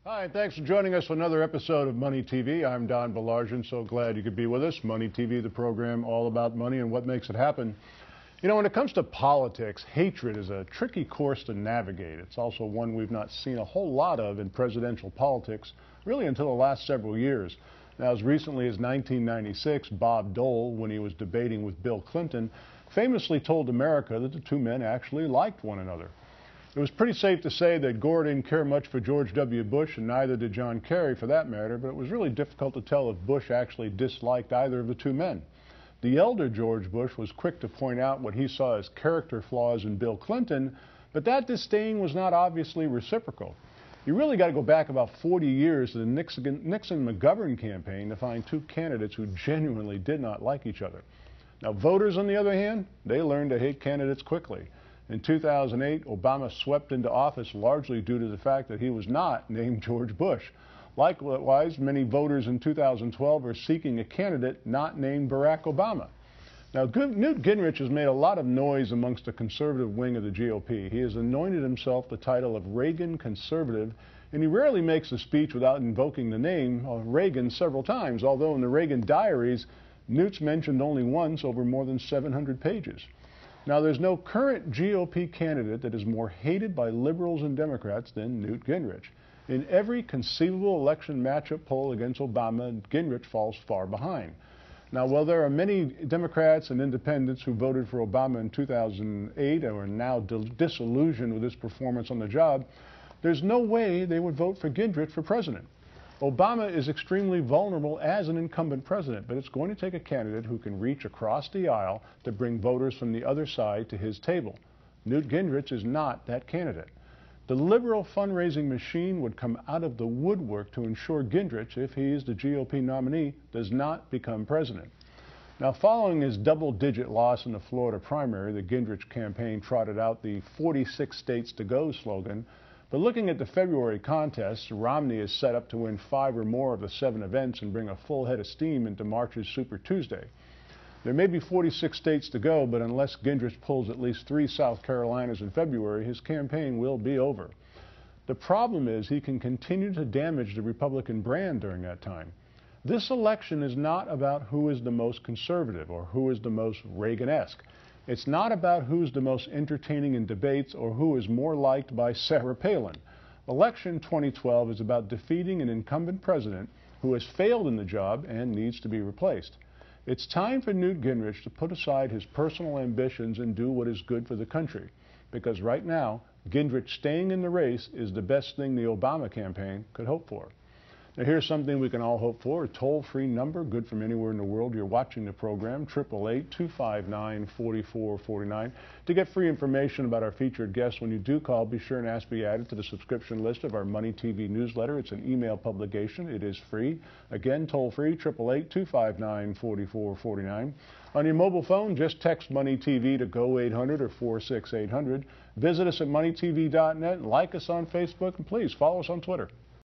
Hi, thanks for joining us for another episode of Money TV. I'm Donald Baillargeon. So glad you could be with us. Money TV, the program all about money and what makes it happen. You know, when it comes to politics, hatred is a tricky course to navigate. It's also one we've not seen a whole lot of in presidential politics, really until the last several years. Now, as recently as 1996, Bob Dole, when he was debating with Bill Clinton, famously told America that the two men actually liked one another. It was pretty safe to say that Gore didn't care much for George W. Bush, and neither did John Kerry for that matter, but it was really difficult to tell if Bush actually disliked either of the two men. The elder George Bush was quick to point out what he saw as character flaws in Bill Clinton, but that disdain was not obviously reciprocal. You really got to go back about 40 years to the Nixon-McGovern campaign to find two candidates who genuinely did not like each other. Now, voters, on the other hand, they learned to hate candidates quickly. In 2008, Obama swept into office largely due to the fact that he was not named George Bush. Likewise, many voters in 2012 are seeking a candidate not named Barack Obama. Now, Newt Gingrich has made a lot of noise amongst the conservative wing of the GOP. He has anointed himself the title of Reagan conservative, and he rarely makes a speech without invoking the name of Reagan several times, although in the Reagan diaries, Newt's mentioned only once over more than 700 pages. Now, there's no current GOP candidate that is more hated by liberals and Democrats than Newt Gingrich. In every conceivable election matchup poll against Obama, Gingrich falls far behind. Now, while there are many Democrats and independents who voted for Obama in 2008 and are now disillusioned with his performance on the job, there's no way they would vote for Gingrich for president. Obama is extremely vulnerable as an incumbent president, but it's going to take a candidate who can reach across the aisle to bring voters from the other side to his table. Newt Gingrich is not that candidate. The liberal fundraising machine would come out of the woodwork to ensure Gingrich, if he is the GOP nominee, does not become president. Now, following his double-digit loss in the Florida primary, the Gingrich campaign trotted out the 46 states to go slogan. But looking at the February contest, Romney is set up to win 5 or more of the 7 events and bring a full head of steam into March's Super Tuesday. There may be 46 states to go, but unless Gingrich pulls at least 3 South Carolinas in February, his campaign will be over. The problem is he can continue to damage the Republican brand during that time. This election is not about who is the most conservative or who is the most Reagan-esque. It's not about who's the most entertaining in debates or who is more liked by Sarah Palin. Election 2012 is about defeating an incumbent president who has failed in the job and needs to be replaced. It's time for Newt Gingrich to put aside his personal ambitions and do what is good for the country. Because right now, Gingrich staying in the race is the best thing the Obama campaign could hope for. Now, here's something we can all hope for, a toll-free number, good from anywhere in the world you're watching the program, 888-259-4449. To get free information about our featured guests, when you do call, be sure and ask to be added to the subscription list of our Money TV newsletter. It's an email publication. It is free. Again, toll-free, 888-259-4449. On your mobile phone, just text Money TV to go 800 or 46800. Visit us at moneytv.net and like us on Facebook, and please follow us on Twitter.